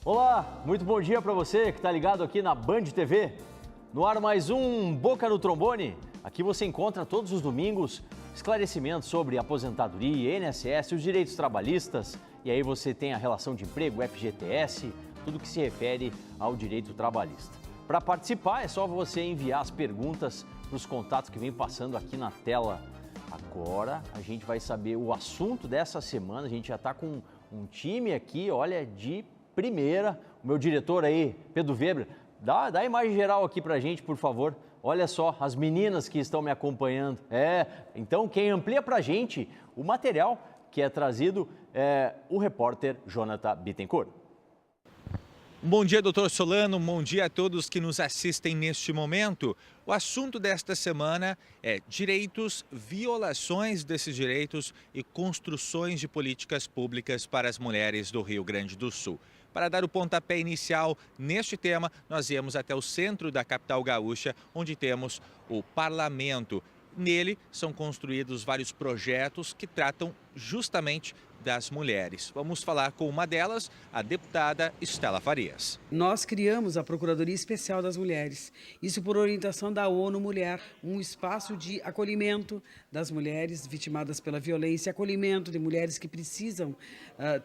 Olá, muito bom dia para você que está ligado aqui na Band TV. No ar mais um Boca no Trombone. Aqui você encontra todos os domingos esclarecimentos sobre aposentadoria, INSS, os direitos trabalhistas. E aí você tem a relação de emprego, FGTS, tudo que se refere ao direito trabalhista. Para participar é só você enviar as perguntas para os contatos que vem passando aqui na tela. Agora a gente vai saber o assunto dessa semana. A gente já está com um time aqui, olha, de primeira. O meu diretor aí, Pedro Weber, dá a imagem geral aqui pra gente, por favor. Olha só, as meninas que estão me acompanhando. Então quem amplia pra gente o material que é trazido é o repórter Jonathan Bittencourt. Bom dia, doutor Solano. Bom dia a todos que nos assistem neste momento. O assunto desta semana é direitos, violações desses direitos e construções de políticas públicas para as mulheres do Rio Grande do Sul. Para dar o pontapé inicial neste tema, nós viemos até o centro da capital gaúcha, onde temos o parlamento. Nele são construídos vários projetos que tratam justamente das mulheres. Vamos falar com uma delas, a deputada Estela Farias. Nós criamos a Procuradoria Especial das Mulheres, isso por orientação da ONU Mulher, um espaço de acolhimento das mulheres vitimadas pela violência, acolhimento de mulheres que precisam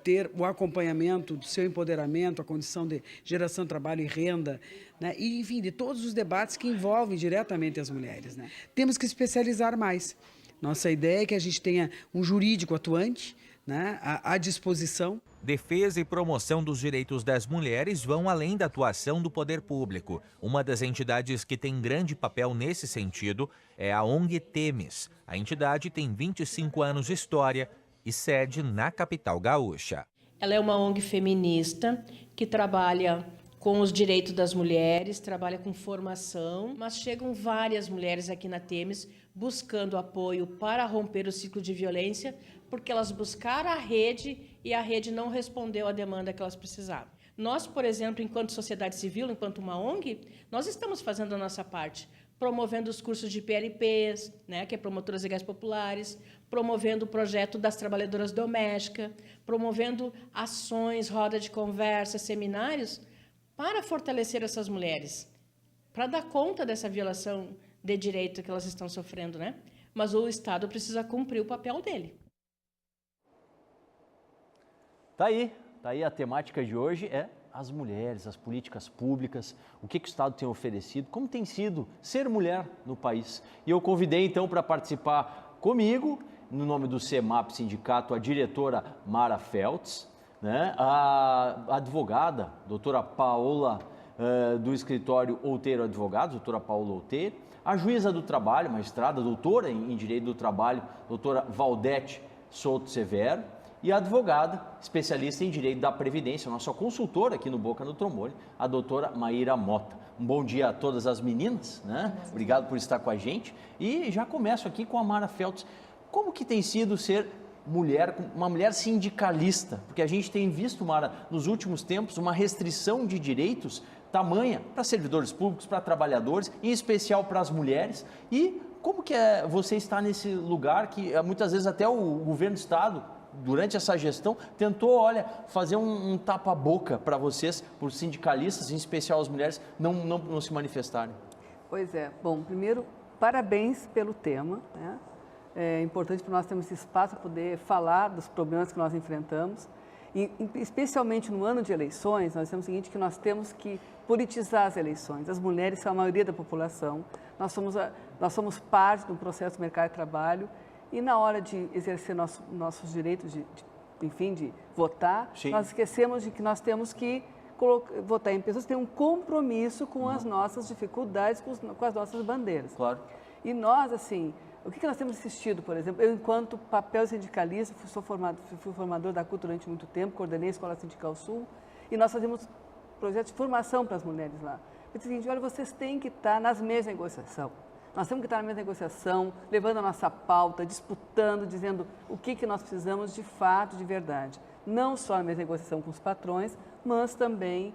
ter o acompanhamento do seu empoderamento, a condição de geração de trabalho e renda, né? E, enfim, de todos os debates que envolvem diretamente as mulheres, né? Temos que especializar mais. Nossa ideia é que a gente tenha um jurídico atuante, né, à disposição. Defesa e promoção dos direitos das mulheres vão além da atuação do poder público. Uma das entidades que tem grande papel nesse sentido é a ONG Temes. A entidade tem 25 anos de história e sede na capital gaúcha. Ela é uma ONG feminista que trabalha com os direitos das mulheres, trabalha com formação, mas chegam várias mulheres aqui na Temes buscando apoio para romper o ciclo de violência, porque elas buscaram a rede e a rede não respondeu à demanda que elas precisavam. Nós, por exemplo, enquanto sociedade civil, enquanto uma ONG, nós estamos fazendo a nossa parte, promovendo os cursos de PLPs, né, que é Promotoras Legais Populares, promovendo o projeto das trabalhadoras domésticas, promovendo ações, roda de conversa, seminários, para fortalecer essas mulheres, para dar conta dessa violação de direito que elas estão sofrendo, né? Mas o Estado precisa cumprir o papel dele. Tá aí a temática de hoje é as mulheres, as políticas públicas, o que o Estado tem oferecido, como tem sido ser mulher no país. E eu convidei então para participar comigo, no nome do CEMAP Sindicato, a diretora Mara Feltz, né? A advogada, doutora Paola, do escritório Outeiro Advogados, doutora Paola Outeiro, a juíza do trabalho, magistrada, doutora em Direito do Trabalho, doutora Valdete Souto Severo, e a advogada, especialista em Direito da Previdência, nossa consultora aqui no Boca no Trombone, a doutora Maíra Mota. Um bom dia a todas as meninas, né? Obrigado por estar com a gente. E já começo aqui com a Mara Feltz. Como que tem sido ser mulher, uma mulher sindicalista? Porque a gente tem visto, Mara, nos últimos tempos, uma restrição de direitos tamanha para servidores públicos, para trabalhadores, em especial para as mulheres. E como que você está nesse lugar que muitas vezes até o governo do Estado, durante essa gestão, tentou, fazer um tapa-boca para vocês, por sindicalistas, em especial as mulheres, não se manifestarem? Pois é. Bom, primeiro, parabéns pelo tema, né? É importante para nós termos esse espaço para poder falar dos problemas que nós enfrentamos. E, especialmente no ano de eleições, nós temos o seguinte, que nós temos que politizar as eleições. As mulheres são a maioria da população, nós somos parte do processo do mercado de trabalho e na hora de exercer nossos direitos de votar, sim, nós esquecemos de que nós temos que votar em pessoas que têm um compromisso com as nossas dificuldades, com as nossas bandeiras. Claro. E nós, assim, o que nós temos assistido, por exemplo, eu enquanto papel sindicalista, fui formador da CUT durante muito tempo, coordenei a Escola Sindical Sul, e nós fazemos projetos de formação para as mulheres lá. Eu disse o seguinte, olha, vocês têm que estar nas mesas de negociação. Nós temos que estar na mesa de negociação, levando a nossa pauta, disputando, dizendo o que nós precisamos de fato, de verdade. Não só na mesa de negociação com os patrões, mas também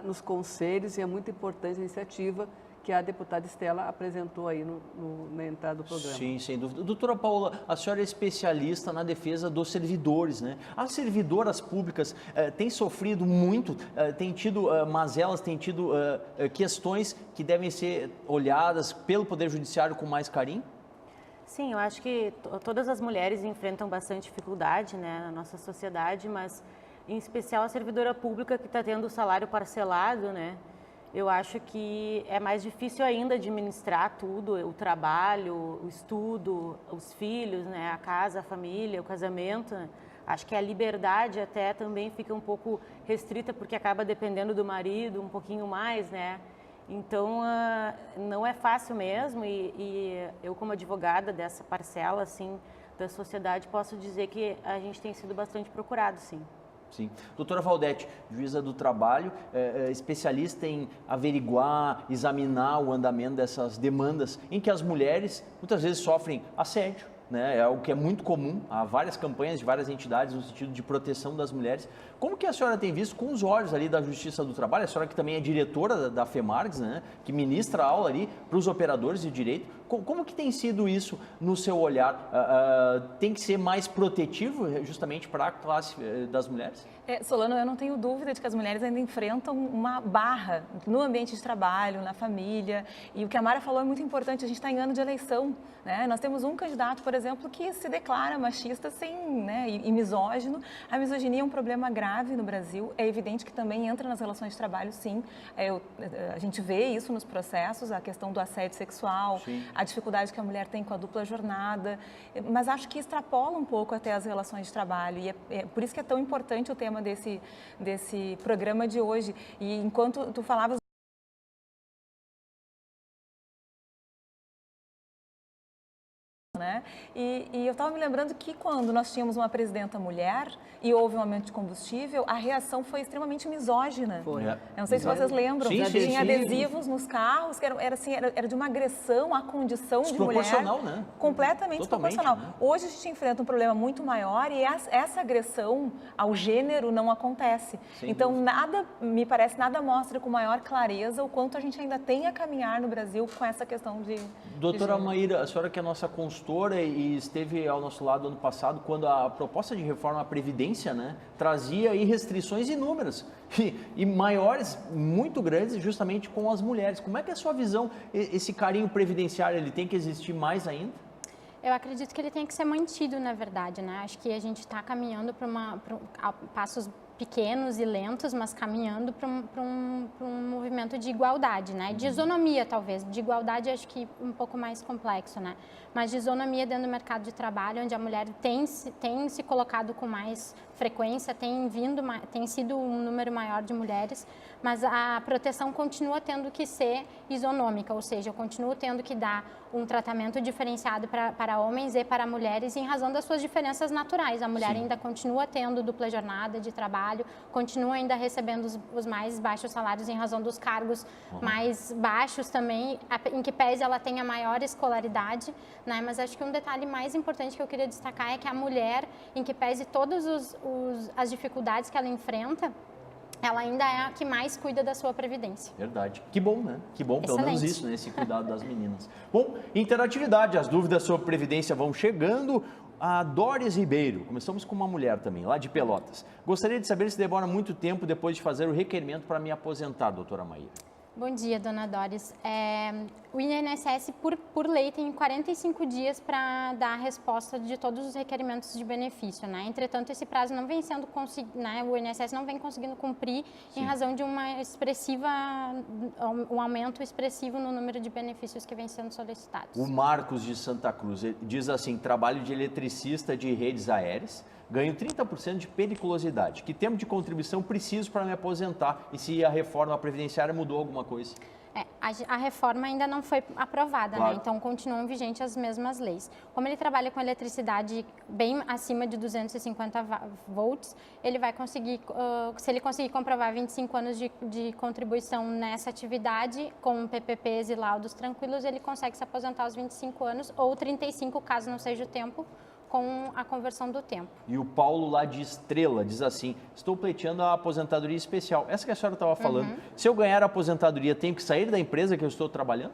nos conselhos, e é muito importante a iniciativa que a deputada Estela apresentou aí na entrada do programa. Sim, sem dúvida. Doutora Paula, a senhora é especialista na defesa dos servidores, né? As servidoras públicas têm sofrido muito, têm tido mazelas, têm tido questões que devem ser olhadas pelo Poder Judiciário com mais carinho? Sim, eu acho que todas as mulheres enfrentam bastante dificuldade, né, na nossa sociedade, mas em especial a servidora pública que está tendo o salário parcelado, né? Eu acho que é mais difícil ainda administrar tudo, o trabalho, o estudo, os filhos, né, a casa, a família, o casamento. Né? Acho que a liberdade até também fica um pouco restrita porque acaba dependendo do marido um pouquinho mais, né? Então, não é fácil mesmo e eu como advogada dessa parcela, assim, da sociedade, posso dizer que a gente tem sido bastante procurado, sim. Sim. Doutora Valdete, juíza do trabalho, especialista em averiguar, examinar o andamento dessas demandas em que as mulheres muitas vezes sofrem assédio, né? É algo que é muito comum, há várias campanhas de várias entidades no sentido de proteção das mulheres. Como que a senhora tem visto com os olhos ali da Justiça do Trabalho, a senhora que também é diretora da FEMARGS, né? Que ministra a aula ali para os operadores de direito, como que tem sido isso no seu olhar? Tem que ser mais protetivo justamente para a classe das mulheres? Solano, eu não tenho dúvida de que as mulheres ainda enfrentam uma barra no ambiente de trabalho, na família. E o que a Mara falou é muito importante, a gente está em ano de eleição. Né? Nós temos um candidato, por exemplo, que se declara machista e misógino. A misoginia é um problema grave no Brasil. É evidente que também entra nas relações de trabalho, sim. A gente vê isso nos processos, a questão do assédio sexual, sim. A dificuldade que a mulher tem com a dupla jornada. Mas acho que extrapola um pouco até as relações de trabalho. E é por isso que é tão importante o tema desse programa de hoje. E enquanto tu falavas né? E eu estava me lembrando que quando nós tínhamos uma presidenta mulher e houve um aumento de combustível, a reação foi extremamente misógina. Foi. Eu não sei se vocês lembram, sim, tinha adesivos nos carros, que era de uma agressão à condição de mulher. Desproporcional, né? Completamente desproporcional. Né? Hoje a gente enfrenta um problema muito maior e essa agressão ao gênero não acontece. Sem então, dúvida. Me parece, nada mostra com maior clareza o quanto a gente ainda tem a caminhar no Brasil com essa questão de Doutora Maíra, a senhora que é nossa consultora e esteve ao nosso lado ano passado quando a proposta de reforma à Previdência, né, trazia aí restrições inúmeras e maiores, muito grandes, justamente com as mulheres. Como é que é a sua visão, esse carinho previdenciário, ele tem que existir mais ainda? Eu acredito que ele tem que ser mantido, na verdade, né? Acho que a gente está caminhando para passos pequenos e lentos, mas caminhando para um movimento de igualdade, né? De isonomia, talvez. De igualdade, acho que um pouco mais complexo, né? Mas de isonomia dentro do mercado de trabalho, onde a mulher tem se colocado com mais frequência, tem sido um número maior de mulheres, mas a proteção continua tendo que ser isonômica, ou seja, eu continuo tendo que dar um tratamento diferenciado para homens e para mulheres em razão das suas diferenças naturais. A mulher ainda continua tendo dupla jornada de trabalho, continua ainda recebendo os mais baixos salários em razão dos cargos mais baixos também, em que pese ela tenha maior escolaridade, né? Mas acho que um detalhe mais importante que eu queria destacar é que a mulher, em que pese todas as dificuldades que ela enfrenta, ela ainda é a que mais cuida da sua previdência. Verdade. Que bom, né? Que bom, pelo Excelente. menos isso, né? Esse cuidado das meninas. Bom, interatividade, as dúvidas sobre previdência vão chegando. A Doris Ribeiro, começamos com uma mulher também, lá de Pelotas. Gostaria de saber se demora muito tempo depois de fazer o requerimento para me aposentar, doutora Maíra. Bom dia, dona Doris. O INSS, por lei, tem 45 dias para dar a resposta de todos os requerimentos de benefício, né? Entretanto, esse prazo não vem sendo conseguido, né? O INSS não vem conseguindo cumprir em razão de um aumento expressivo no número de benefícios que vem sendo solicitados. O Marcos de Santa Cruz diz assim: trabalho de eletricista de redes aéreas, ganho 30% de periculosidade. Que tempo de contribuição preciso para me aposentar? E se a reforma previdenciária mudou alguma coisa? A reforma ainda não foi aprovada, claro. né? Então continuam vigentes as mesmas leis. Como ele trabalha com eletricidade bem acima de 250 volts, ele vai conseguir, se ele conseguir comprovar 25 anos de contribuição nessa atividade, com PPPs e laudos tranquilos, ele consegue se aposentar aos 25 anos ou 35, caso não seja o tempo, com a conversão do tempo. E o Paulo lá de Estrela diz assim, estou pleiteando a aposentadoria especial. Essa que a senhora estava falando. Se eu ganhar a aposentadoria, tenho que sair da empresa que eu estou trabalhando?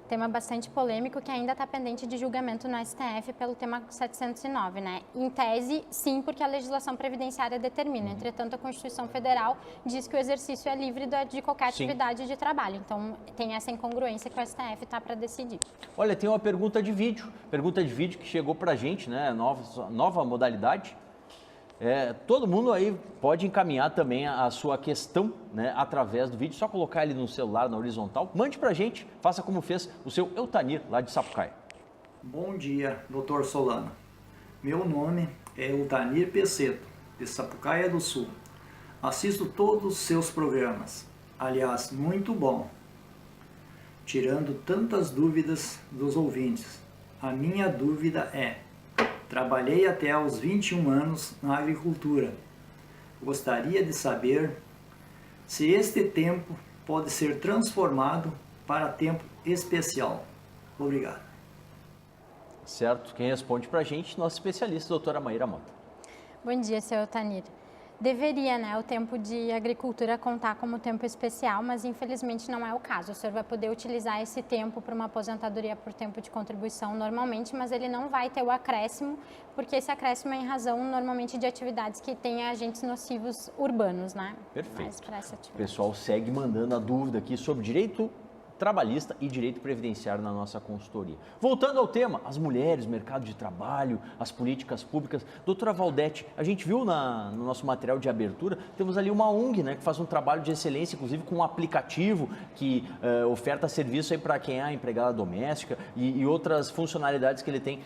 Tema bastante polêmico que ainda está pendente de julgamento no STF pelo tema 709, né? Em tese, sim, porque a legislação previdenciária determina. Entretanto, a Constituição Federal diz que o exercício é livre de qualquer atividade de trabalho. Então, tem essa incongruência que o STF está para decidir. Olha, tem uma pergunta de vídeo que chegou para a gente, né? Nova modalidade. Todo mundo aí pode encaminhar também a sua questão, né, através do vídeo, só colocar ele no celular, na horizontal, mande pra gente, faça como fez o seu Eutanir, lá de Sapucaia. Bom dia, Dr. Solano. Meu nome é Eutanir Peceto, de Sapucaia do Sul. Assisto todos os seus programas, aliás, muito bom, tirando tantas dúvidas dos ouvintes. A minha dúvida é: trabalhei até aos 21 anos na agricultura. Gostaria de saber se este tempo pode ser transformado para tempo especial. Obrigado. Certo, quem responde pra gente, nossa especialista, doutora Maíra Mota. Bom dia, seu Eutanir. Deveria, né, o tempo de agricultura contar como tempo especial, mas infelizmente não é o caso. O senhor vai poder utilizar esse tempo para uma aposentadoria por tempo de contribuição normalmente, mas ele não vai ter o acréscimo, porque esse acréscimo é em razão normalmente de atividades que têm agentes nocivos urbanos, né? Perfeito. O pessoal segue mandando a dúvida aqui sobre direito trabalhista e direito previdenciário na nossa consultoria. Voltando ao tema, as mulheres, o mercado de trabalho, as políticas públicas. Doutora Valdete, a gente viu no nosso material de abertura, temos ali uma ONG, né, que faz um trabalho de excelência, inclusive com um aplicativo que oferta serviço aí para quem é empregada doméstica e outras funcionalidades que ele tem.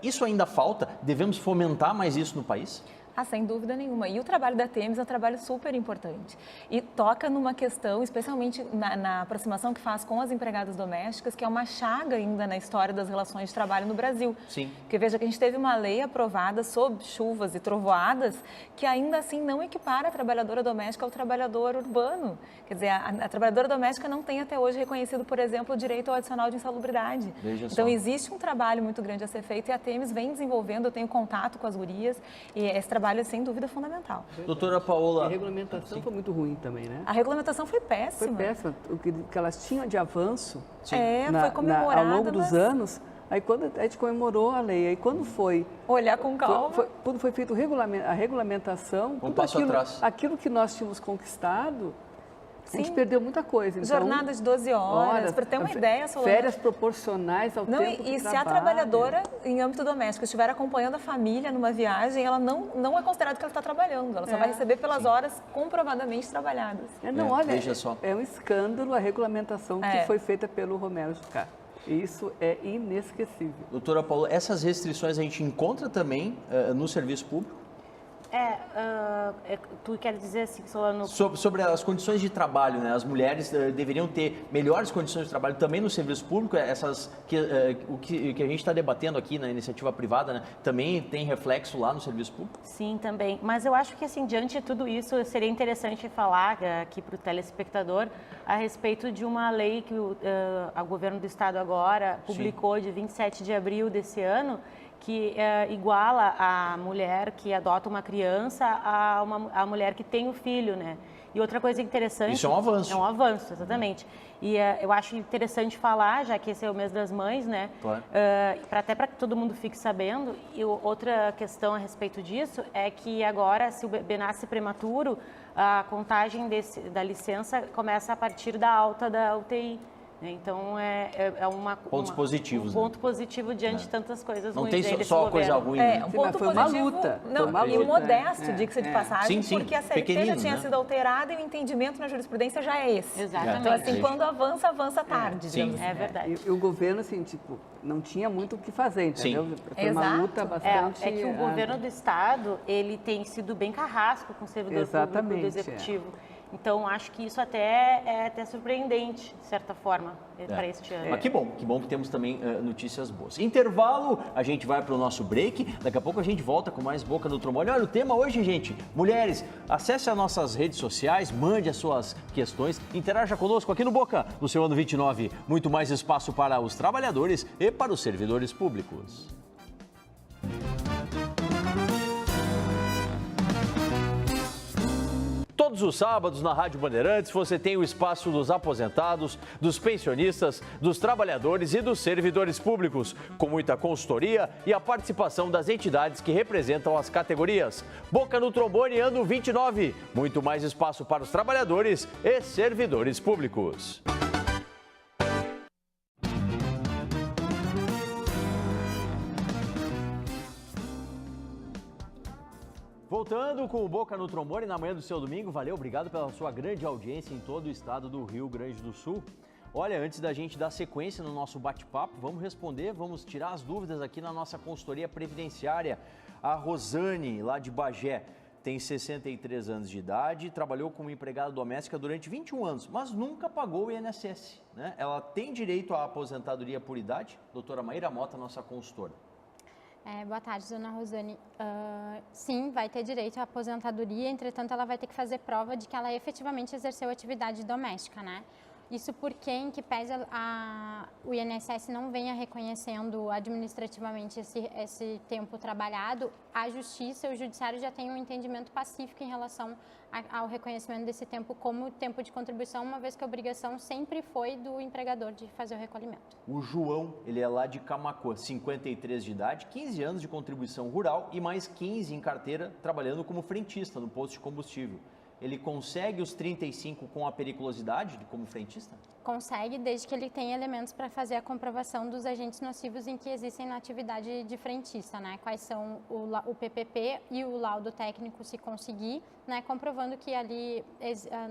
Isso ainda falta? Devemos fomentar mais isso no país? Sem dúvida nenhuma. E o trabalho da Temis é um trabalho super importante. E toca numa questão, especialmente na aproximação que faz com as empregadas domésticas, que é uma chaga ainda na história das relações de trabalho no Brasil. Sim. Porque veja que a gente teve uma lei aprovada sob chuvas e trovoadas que ainda assim não equipara a trabalhadora doméstica ao trabalhador urbano. Quer dizer, a trabalhadora doméstica não tem até hoje reconhecido, por exemplo, o direito ao adicional de insalubridade. Então existe um trabalho muito grande a ser feito e a Temis vem desenvolvendo, eu tenho contato com as gurias e esse trabalho é sem dúvida fundamental. Doutora Paola... A regulamentação foi muito ruim também, né? A regulamentação foi péssima. Foi péssima. O que elas tinham de avanço foi comemorada, ao longo dos anos. Aí quando a gente comemorou a lei, aí quando foi... Olhar com calma. Quando foi feito a regulamentação, um passo atrás. Aquilo que nós tínhamos conquistado... Sim. A gente perdeu muita coisa. Então, jornada de 12 horas, para ter uma ideia, Solano. Férias proporcionais ao tempo de trabalho. E se a trabalhadora, em âmbito doméstico, estiver acompanhando a família numa viagem, ela não é considerado que ela está trabalhando. Ela só vai receber pelas horas comprovadamente trabalhadas. Olha, veja só. É um escândalo a regulamentação que foi feita pelo Romero Jucá. Isso é inesquecível. Doutora Paola, essas restrições a gente encontra também no serviço público? Tu quer dizer assim, Solano... Sobre as condições de trabalho, né? As mulheres deveriam ter melhores condições de trabalho também no serviço público. O que a gente está debatendo aqui na iniciativa privada, né? Também tem reflexo lá no serviço público? Sim, também. Mas eu acho que, assim, diante de tudo isso, seria interessante falar aqui para o telespectador a respeito de uma lei que o governo do estado agora publicou de 27 de abril desse ano, que iguala a mulher que adota uma criança a mulher que tem o filho, né? E outra coisa interessante... Isso é um avanço. É um avanço, exatamente. E eu acho interessante falar, já que esse é o mês das mães, né? Claro. Até para que todo mundo fique sabendo. E outra questão a respeito disso é que agora, se o bebê nasce prematuro, a contagem da licença começa a partir da alta da UTI. Então, pontos positivos. Um ponto positivo diante de tantas coisas ruins. Não tem só coisa ruim. Um ponto foi positivo. Uma luta. E modesto, diga-se de passagem, sim, porque a CLT já tinha sido alterada e o entendimento na jurisprudência já é esse. Exatamente. Então, assim, quando avança tarde, digamos assim. É verdade. E o governo, assim, não tinha muito o que fazer, entendeu? Sim. Foi uma luta bastante... É que o governo do estado, ele tem sido bem carrasco com o servidor público do executivo. Então, acho que isso até é até surpreendente, de certa forma, para este ano. Mas que bom que temos também notícias boas. Intervalo, a gente vai para o nosso break, daqui a pouco a gente volta com mais Boca no Trombone. Olha, o tema hoje, gente, mulheres, acesse as nossas redes sociais, mande as suas questões, interaja conosco aqui no Boca, no seu ano 29. Muito mais espaço para os trabalhadores e para os servidores públicos. todos os sábados na Rádio Bandeirantes você tem o espaço dos aposentados, dos pensionistas, dos trabalhadores e dos servidores públicos, com muita consultoria e a participação das entidades que representam as categorias. Boca no Trombone, ano 29. Muito mais espaço para os trabalhadores e servidores públicos. Voltando com o Boca no Trombone na manhã do seu domingo, valeu, obrigado pela sua grande audiência em todo o estado do Rio Grande do Sul. Olha, antes da gente dar sequência no nosso bate-papo, vamos tirar as dúvidas aqui na nossa consultoria previdenciária. A Rosane, lá de Bagé, tem 63 anos de idade, trabalhou como empregada doméstica durante 21 anos, mas nunca pagou o INSS, né? Ela tem direito à aposentadoria por idade? Doutora Maíra Mota, nossa consultora. Boa tarde, dona Rosane. Sim, vai ter direito à aposentadoria, entretanto, ela vai ter que fazer prova de que ela efetivamente exerceu atividade doméstica, né? Isso porque, em que pese o INSS não venha reconhecendo administrativamente esse tempo trabalhado, a Justiça, o Judiciário já tem um entendimento pacífico em relação ao reconhecimento desse tempo como tempo de contribuição, uma vez que a obrigação sempre foi do empregador de fazer o recolhimento. O João, ele é lá de Camaquã, 53 de idade, 15 anos de contribuição rural e mais 15 em carteira, trabalhando como frentista no posto de combustível. Ele consegue os 35 com a periculosidade como frentista? Consegue, desde que ele tenha elementos para fazer a comprovação dos agentes nocivos em que existem na atividade de frentista, né? Quais são o PPP e o laudo técnico, se conseguir, né? Comprovando que ali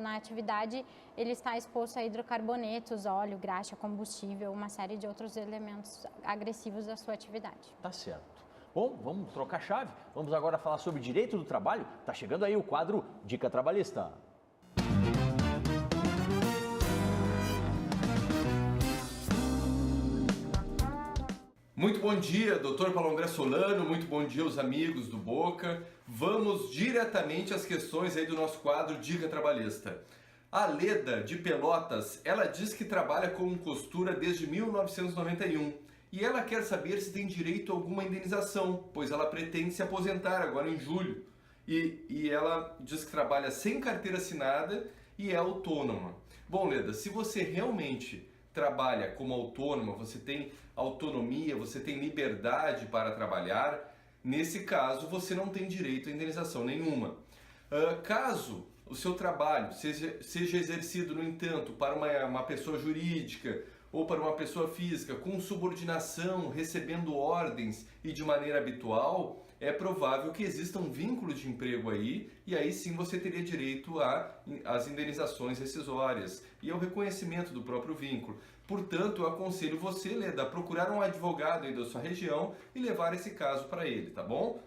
na atividade ele está exposto a hidrocarbonetos, óleo, graxa, combustível, uma série de outros elementos agressivos da sua atividade. Tá certo. Bom, vamos trocar chave. Vamos agora falar sobre direito do trabalho. Tá chegando aí o quadro Dica Trabalhista. Muito bom dia, Dr. Paulo André Solano, muito bom dia aos amigos do Boca. Vamos diretamente às questões aí do nosso quadro Dica Trabalhista. A Leda, de Pelotas, ela diz que trabalha como costura desde 1991. E ela quer saber se tem direito a alguma indenização, pois ela pretende se aposentar agora em julho. E ela diz que trabalha sem carteira assinada e é autônoma. Bom, Leda, se você realmente trabalha como autônoma, você tem autonomia, você tem liberdade para trabalhar, nesse caso você não tem direito a indenização nenhuma. Caso o seu trabalho seja exercido, no entanto, para uma pessoa jurídica ou para uma pessoa física com subordinação, recebendo ordens e de maneira habitual, é provável que exista um vínculo de emprego aí, e aí sim você teria direito às indenizações rescisórias e ao reconhecimento do próprio vínculo. Portanto, eu aconselho você, Leda, a procurar um advogado aí da sua região e levar esse caso para ele, tá bom?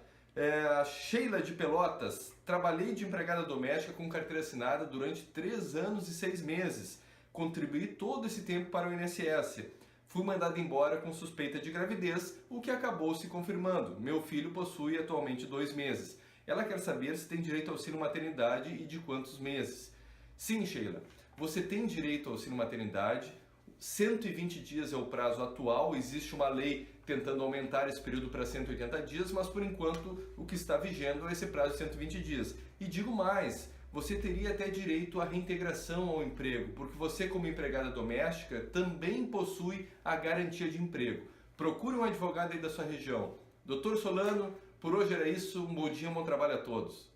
Sheila de Pelotas, trabalhei de empregada doméstica com carteira assinada durante 3 anos e 6 meses. Contribuí todo esse tempo para o INSS. Fui mandada embora com suspeita de gravidez, o que acabou se confirmando. Meu filho possui atualmente 2 meses. Ela quer saber se tem direito ao auxílio maternidade e de quantos meses. Sim, Sheila, você tem direito ao auxílio maternidade. 120 dias é o prazo atual. Existe uma lei tentando aumentar esse período para 180 dias, mas por enquanto o que está vigendo é esse prazo de 120 dias. E digo mais, você teria até direito à reintegração ao emprego, porque você, como empregada doméstica, também possui a garantia de emprego. Procure um advogado aí da sua região. Doutor Solano, por hoje era isso. Um bom dia, um bom trabalho a todos.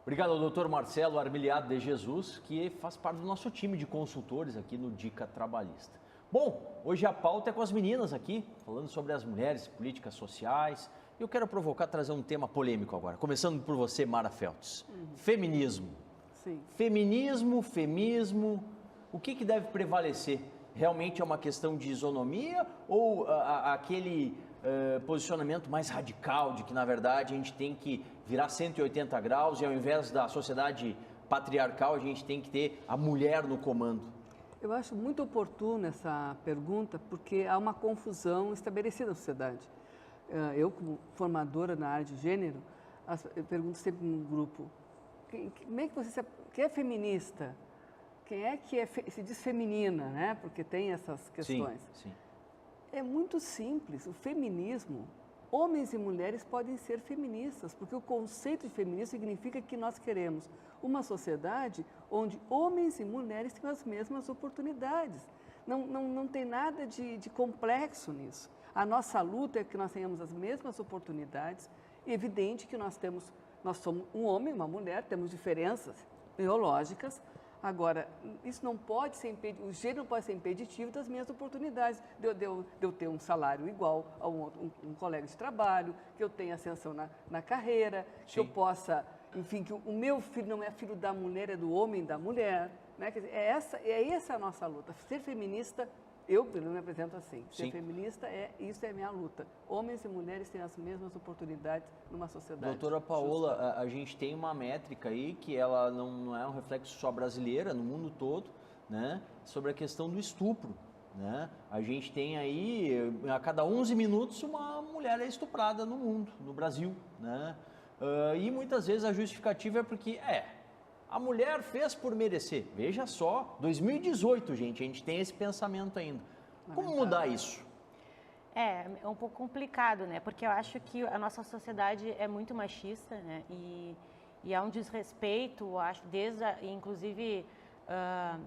Obrigado ao doutor Marcelo Armiliado de Jesus, que faz parte do nosso time de consultores aqui no Dica Trabalhista. Bom, hoje a pauta é com as meninas aqui, falando sobre as mulheres, políticas sociais. Eu quero trazer um tema polêmico agora, começando por você, Mara Feltz. Feminismo. Sim. Feminismo, o que deve prevalecer? Realmente é uma questão de isonomia ou aquele posicionamento mais radical de que, na verdade, a gente tem que virar 180 graus e ao invés da sociedade patriarcal, a gente tem que ter a mulher no comando? Eu acho muito oportuna essa pergunta porque há uma confusão estabelecida na sociedade. Eu, como formadora na área de gênero, eu pergunto sempre no grupo, como é que você quem é feminista? Quem é que se diz feminina, né? Porque tem essas questões. Sim. É muito simples. O feminismo homens e mulheres podem ser feministas, porque o conceito de feminismo significa que nós queremos uma sociedade onde homens e mulheres tenham as mesmas oportunidades. Não tem nada de complexo nisso. A nossa luta é que nós tenhamos as mesmas oportunidades. É evidente que nós somos um homem e uma mulher, temos diferenças biológicas. Agora, isso não pode ser o gênero não pode ser impeditivo das minhas oportunidades, de eu ter um salário igual a um colega de trabalho, que eu tenha ascensão na carreira, que eu possa, enfim, que o meu filho não é filho da mulher, é do homem e da mulher. Né? Quer dizer, essa a nossa luta. Ser feminista, eu me apresento assim. Ser feminista, isso é a minha luta. Homens e mulheres têm as mesmas oportunidades numa sociedade. Doutora Paola, a gente tem uma métrica aí que ela não é um reflexo só brasileira, no mundo todo, né? Sobre a questão do estupro. Né? A gente tem aí, a cada 11 minutos, uma mulher é estuprada no mundo, no Brasil. Né? E muitas vezes a justificativa é porque a mulher fez por merecer. Veja só, 2018, gente, a gente tem esse pensamento ainda. Como mudar isso? É um pouco complicado, né? Porque eu acho que a nossa sociedade é muito machista, né? E há um desrespeito, acho, inclusive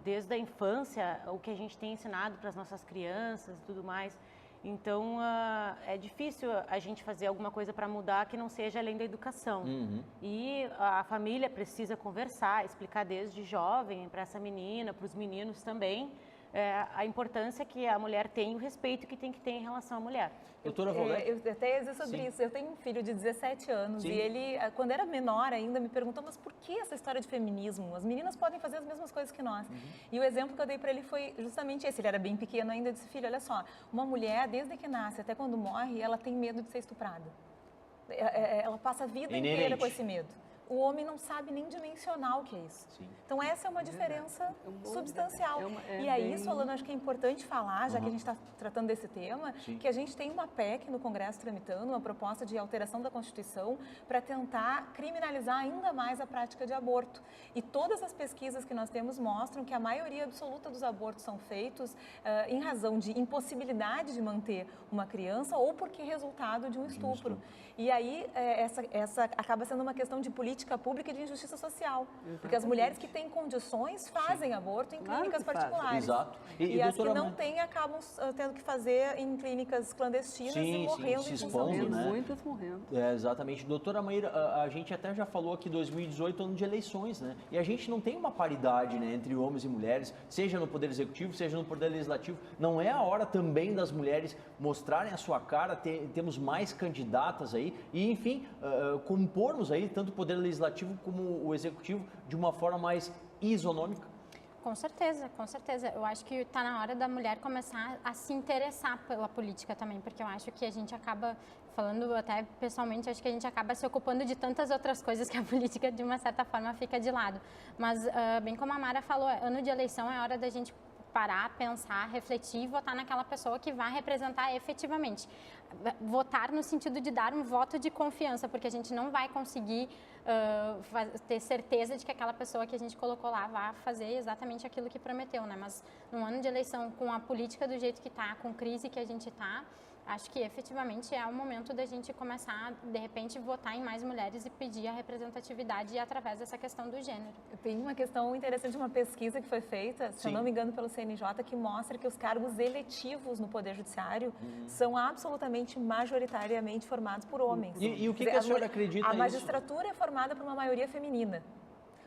desde a infância, o que a gente tem ensinado para as nossas crianças e tudo mais. Então, é difícil a gente fazer alguma coisa para mudar que não seja além da educação. E a família precisa conversar, explicar desde jovem para essa menina, para os meninos também, a importância que a mulher tem e o respeito que tem que ter em relação à mulher. Doutora Valete? Eu até ia dizer sobre isso. Eu tenho um filho de 17 anos e ele, quando era menor ainda, me perguntou, mas por que essa história de feminismo? As meninas podem fazer as mesmas coisas que nós. E o exemplo que eu dei para ele foi justamente esse. Ele era bem pequeno ainda, eu disse, filho, olha só, uma mulher, desde que nasce até quando morre, ela tem medo de ser estuprada. Ela passa a vida inteira com esse medo. O homem não sabe nem dimensionar o que é isso. Então, essa é uma diferença substancial. E aí, Solano, acho que é importante falar, já que a gente está tratando desse tema, que a gente tem uma PEC no Congresso tramitando, uma proposta de alteração da Constituição para tentar criminalizar ainda mais a prática de aborto. E todas as pesquisas que nós temos mostram que a maioria absoluta dos abortos são feitos em razão de impossibilidade de manter uma criança ou porque resultado de um estupro. E aí, essa acaba sendo uma questão de política pública e de injustiça social. Exatamente. Porque as mulheres que têm condições fazem aborto em clínicas particulares. Exato. E as que não têm acabam tendo que fazer em clínicas clandestinas e morrendo. Se expondo, né? Muitas morrendo. Exatamente. Doutora Maíra, a gente até já falou aqui 2018, ano de eleições, né? E a gente não tem uma paridade, né, entre homens e mulheres, seja no Poder Executivo, seja no Poder Legislativo. Não é a hora também das mulheres mostrarem a sua cara, temos mais candidatas aí e, enfim, compormos aí tanto o Poder Legislativo como o Executivo de uma forma mais isonômica? Com certeza, com certeza. Eu acho que está na hora da mulher começar a se interessar pela política também, porque eu acho que a gente acaba, falando até pessoalmente, acho que a gente acaba se ocupando de tantas outras coisas que a política, de uma certa forma, fica de lado. Mas, bem como a Mara falou, ano de eleição é hora da gente parar, pensar, refletir e votar naquela pessoa que vai representar efetivamente. Votar no sentido de dar um voto de confiança, porque a gente não vai conseguir ter certeza de que aquela pessoa que a gente colocou lá vai fazer exatamente aquilo que prometeu, né? Mas no ano de eleição, com a política do jeito que está, com crise que a gente está, acho que efetivamente é o momento da gente começar, de repente, votar em mais mulheres e pedir a representatividade através dessa questão do gênero. Tem uma questão interessante, uma pesquisa que foi feita, se eu não me engano, pelo CNJ, que mostra que os cargos eletivos no Poder Judiciário são absolutamente, majoritariamente formados por homens. E o que a senhora acredita nisso? A magistratura é formada por uma maioria feminina.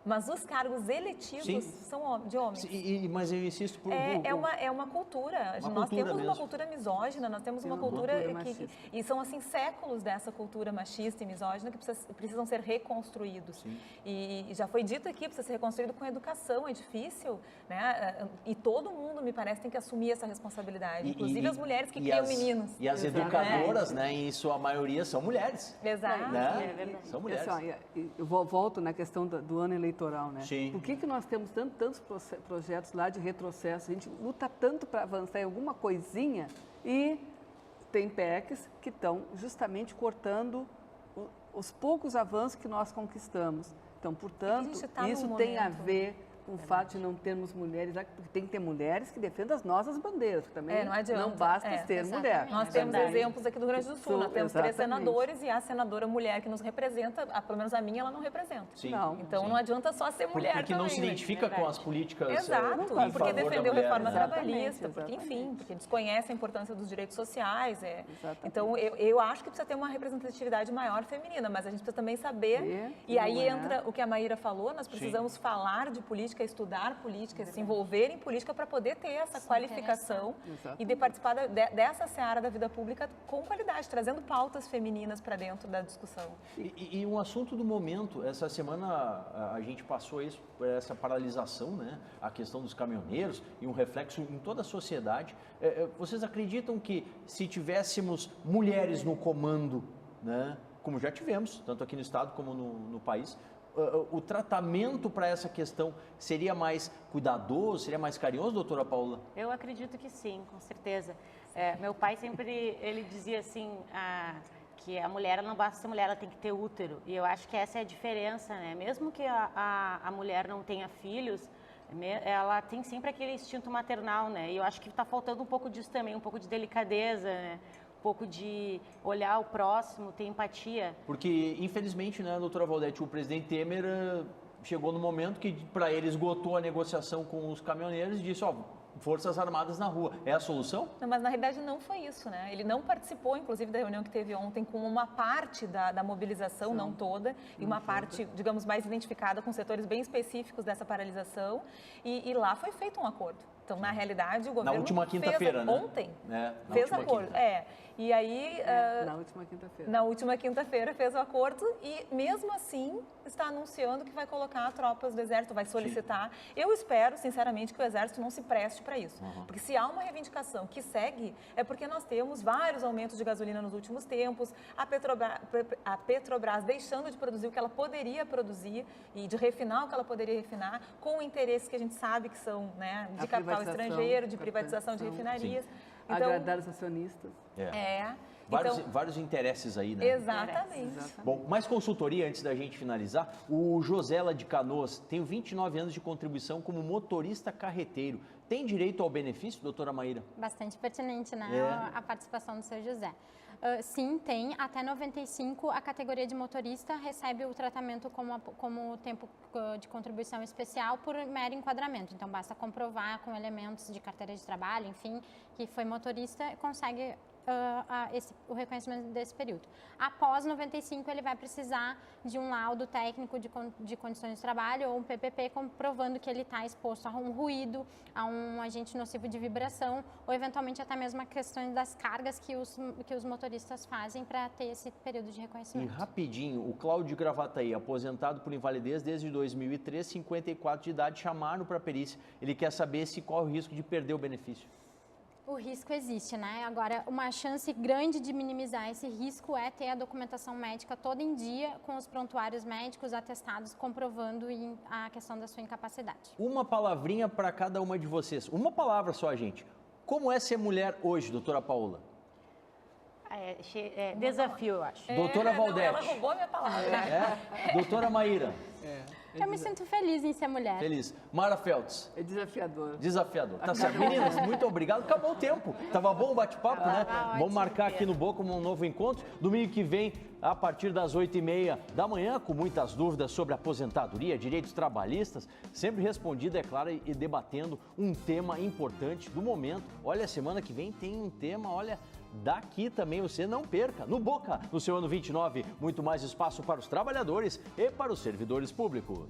Mas os cargos eletivos são de homens. Mas eu insisto por... É uma cultura. Nós temos uma cultura misógina, nós temos uma cultura que... E são, assim, séculos dessa cultura machista e misógina que precisam ser reconstruídos. E já foi dito aqui, precisa ser reconstruído com educação, é difícil, né? E todo mundo, me parece, tem que assumir essa responsabilidade. Inclusive as mulheres que criam meninos. E as educadoras, né, em sua maioria, são mulheres. Exato. Né? É verdade. São mulheres. Eu volto na questão do ano eleitoral, né? Sim. Por que nós temos tantos projetos lá de retrocesso? A gente luta tanto para avançar em alguma coisinha e tem PECs que estão justamente cortando os poucos avanços que nós conquistamos. Então, portanto, isso tem a ver com o fato de não termos mulheres, porque tem que ter mulheres que defendam as nossas bandeiras, que também não adianta. não basta ser mulher. Nós temos exemplos aqui do Rio Grande do Sul, nós temos 3 Exatamente. senadores e a senadora mulher que nos representa, pelo menos a minha, ela não representa. Sim. Então não adianta só ser mulher Porque também. não se identifica com as políticas Exato, em favor porque da defendeu mulher, reforma né? trabalhista, porque enfim, porque desconhece a importância dos direitos sociais. Então eu acho que precisa ter uma representatividade maior feminina, mas a gente precisa também saber, e aí entra o que a Maíra falou, nós precisamos falar de política, estudar política, se envolver em política para poder ter essa qualificação e de participar dessa seara da vida pública com qualidade, trazendo pautas femininas para dentro da discussão. E um assunto do momento, essa semana a gente passou isso, essa paralisação, né? A questão dos caminhoneiros e um reflexo em toda a sociedade. Vocês acreditam que se tivéssemos mulheres no comando, né? Como já tivemos, tanto aqui no estado como no país, o tratamento para essa questão seria mais cuidadoso, seria mais carinhoso, doutora Paula? Eu acredito que sim, com certeza. Meu pai sempre ele dizia assim, que a mulher ela não basta ser mulher, ela tem que ter útero. E eu acho que essa é a diferença, né? Mesmo que a mulher não tenha filhos, ela tem sempre aquele instinto maternal, né? E eu acho que está faltando um pouco disso também, um pouco de delicadeza, né? Um pouco de olhar o próximo, ter empatia. Porque, infelizmente, né, doutora Valdete, o presidente Temer chegou no momento que para ele esgotou a negociação com os caminhoneiros e disse, Forças Armadas na rua. É a solução? Não, mas na realidade não foi isso, né? Ele não participou, inclusive, da reunião que teve ontem com uma parte da mobilização, não toda, e uma parte, digamos, mais identificada com setores bem específicos dessa paralisação, e lá foi feito um acordo. Então, na realidade, o governo na última quinta-feira, né? Ontem Na fez última acordo. E aí... na última quinta-feira. Na última quinta-feira fez o acordo e, mesmo assim, está anunciando que vai colocar tropas do Exército, vai solicitar. Eu espero, sinceramente, que o Exército não se preste para isso. Porque se há uma reivindicação que segue, é porque nós temos vários aumentos de gasolina nos últimos tempos, a Petrobras deixando de produzir o que ela poderia produzir e de refinar o que ela poderia refinar, com interesses que a gente sabe que são, né, de capital estrangeiro, de privatização de refinarias. Então, agradar os acionistas. Vários interesses aí, né? Exatamente. Bom, mais consultoria antes da gente finalizar. O Josela de Canoas tem 29 anos de contribuição como motorista carreteiro. Tem direito ao benefício, doutora Maíra? Bastante pertinente, né? A participação do seu José. Sim, tem. Até 95, a categoria de motorista recebe o tratamento como tempo de contribuição especial por mero enquadramento. Então, basta comprovar com elementos de carteira de trabalho, enfim, que foi motorista, consegue o reconhecimento desse período. Após 95, ele vai precisar de um laudo técnico de condições de trabalho ou um PPP comprovando que ele está exposto a um ruído, a um agente nocivo de vibração ou eventualmente até mesmo a questão das cargas que os motoristas fazem para ter esse período de reconhecimento. E rapidinho, o Cláudio Gravataí, aposentado por invalidez desde 2003, 54 de idade, chamaram para a perícia. Ele quer saber se corre o risco de perder o benefício. O risco existe, né? Agora, uma chance grande de minimizar esse risco é ter a documentação médica toda em dia, com os prontuários médicos atestados, comprovando a questão da sua incapacidade. Uma palavrinha para cada uma de vocês. Uma palavra só, gente. Como é ser mulher hoje, doutora Paula? Desafio, eu acho. Doutora Valdete. Ela roubou a minha palavra. Doutora Maíra. Eu me sinto feliz em ser mulher. Feliz. Mara Feltz. É desafiador. Desafiador. Tá certo. Meninas, muito obrigado. Acabou o tempo. Tava bom o bate-papo, né? Vamos marcar aqui no Boca um novo encontro. Domingo que vem, a partir das 8h30 da manhã, com muitas dúvidas sobre aposentadoria, direitos trabalhistas, sempre respondido, é claro, e debatendo um tema importante do momento. Olha, semana que vem tem um tema, olha, daqui também você não perca. No Boca, no seu ano 29, muito mais espaço para os trabalhadores e para os servidores públicos.